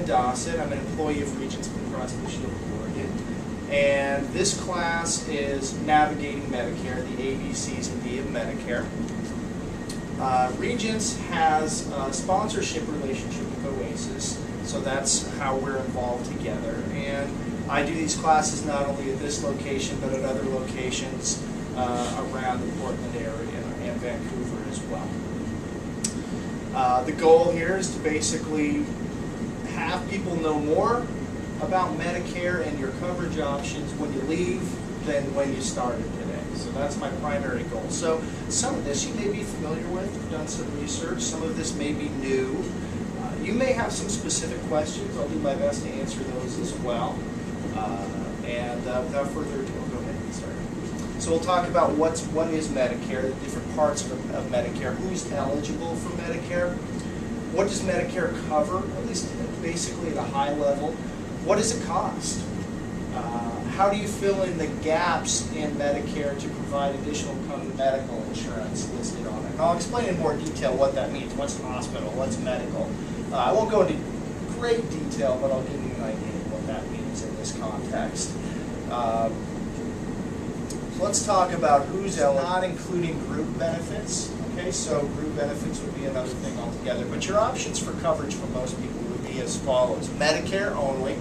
Dossett. I'm an employee of Regence across Blue Shield of Oregon. And this class is Navigating Medicare, the A, B, C's, and D of Medicare. Regence has a sponsorship relationship with Oasis, so that's how we're involved together. And I do these classes not only at this location, but at other locations around the Portland area and Vancouver as well. The goal here is to basically have people know more about Medicare and your coverage options when you leave than when you started today. So that's my primary goal. So some of this you may be familiar with, you've done some research, some of this may be new. You may have some specific questions. I'll do my best to answer those as well. Without further ado, I'll go ahead and get started. So we'll talk about what is Medicare, the different parts of Medicare, who's eligible for Medicare, what does Medicare cover, at least basically at a high level, what does it cost, how do you fill in the gaps in Medicare to provide additional medical insurance listed on it. And I'll explain in more detail what that means, what's hospital, what's medical. I won't go into great detail, but I'll give you an idea of what that means in this context. So let's talk about who's eligible, not including group benefits. Okay, so group benefits would be another thing altogether. But your options for coverage for most people would be as follows. Medicare only,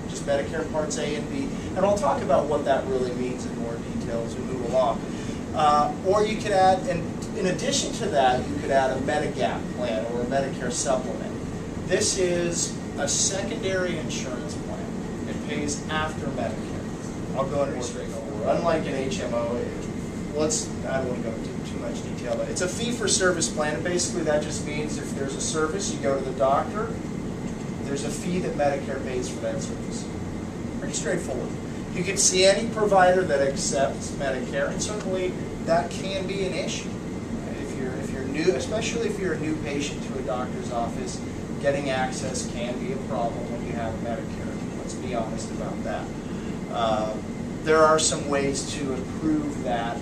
just Medicare Parts A and B. And I'll talk about what that really means in more detail as we move along. Or you could add, and in addition to that, you could add a Medigap plan or a Medicare supplement. This is a secondary insurance plan. It pays after Medicare. I'll go into more straightforward. Unlike an HMO, I don't want to go into too much detail, but it's a fee-for-service plan, and basically that just means if there's a service, you go to the doctor, there's a fee that Medicare pays for that service. Pretty straightforward. You can see any provider that accepts Medicare, and certainly that can be an issue. If you're new, especially if you're a new patient to a doctor's office, getting access can be a problem when you have Medicare. Let's be honest about that. There are some ways to improve that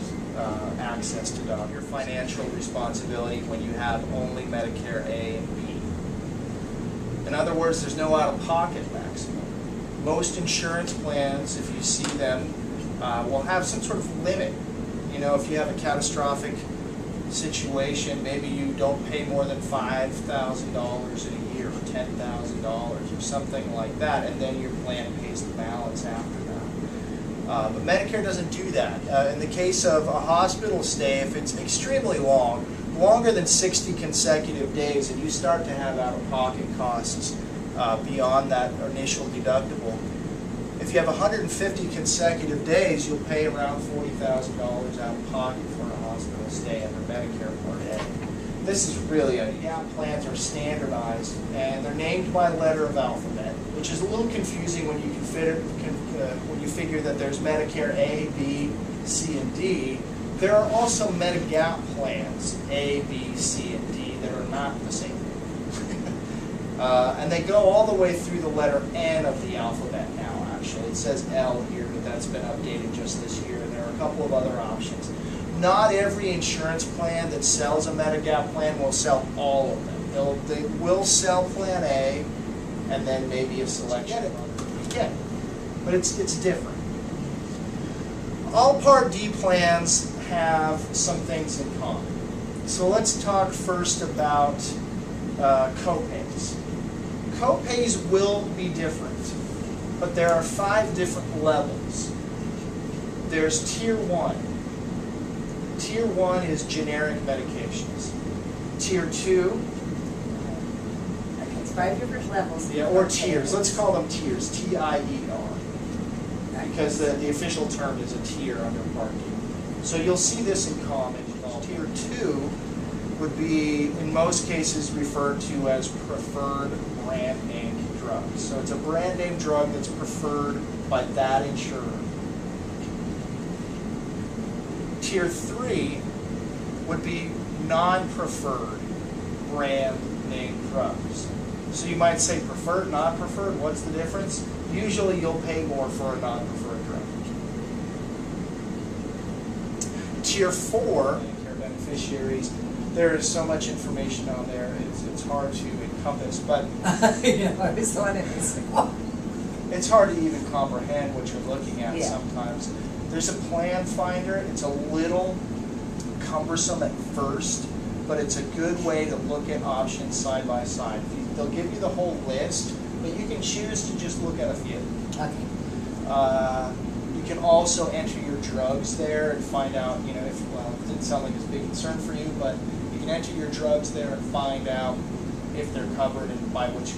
access to doctor. Your financial responsibility when you have only Medicare A and B. In other words, there's no out-of-pocket maximum. Most insurance plans, if you see them, will have some sort of limit. You know, if you have a catastrophic situation, maybe you don't pay more than $5,000 in a year or $10,000 or something like that, and then your plan pays the balance after that. But Medicare doesn't do that. In the case of a hospital stay, if it's extremely long, longer than 60 consecutive days, and you start to have out-of-pocket costs beyond that initial deductible, if you have 150 consecutive days, you'll pay around $40,000 out of pocket for a hospital stay under Medicare Part A. This is really plans are standardized, and they're named by letter of alphabet, which is a little confusing when you when you figure that there's Medicare A, B, C, and D. There are also Medigap plans A, B, C, and D that are not the same. And they go all the way through the letter N of the alphabet now, actually. It says L here, but that's been updated just this year, and there are a couple of other options. Not every insurance plan that sells a Medigap plan will sell all of them. They will sell Plan A, and then maybe a selection of others. Yeah, but it's different. All Part D plans have some things in common. So let's talk first about copays. Copays will be different, but there are 5 different levels. There's Tier 1. Tier 1 is generic medications. Tier 2. Okay, it's 5 different levels. Yeah, or tiers. Let's call them tiers. T-I-E-R. Because the official term is a tier under Part D. So you'll see this in common. Tier 2 would be, in most cases, referred to as preferred brand name drugs. So it's a brand name drug that's preferred by that insurer. Tier 3 would be non-preferred brand name drugs. So you might say preferred, non-preferred, what's the difference? Usually you'll pay more for a non-preferred drug. Tier 4, Medicare beneficiaries, there is so much information on there, it's hard to encompass, but I always thought it was like, oh. it's hard to even comprehend what you're looking at Yeah. sometimes. There's a plan finder. It's a little cumbersome at first, but it's a good way to look at options side by side. They'll give you the whole list, but you can choose to just look at a few. Okay. You can also enter your drugs there and find out, you know, if, well, it didn't sound like it's a big concern for you, but you can enter your drugs there and find out if they're covered and by which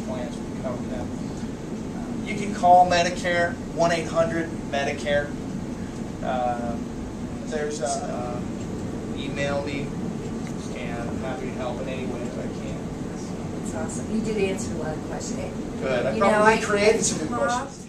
plans would cover them. You can call Medicare, 1-800-Medicare. There's email me, and I'm happy to help in any way that I can. That's awesome. You did answer a lot of questions. Good. I You know, probably I created some good prob- questions.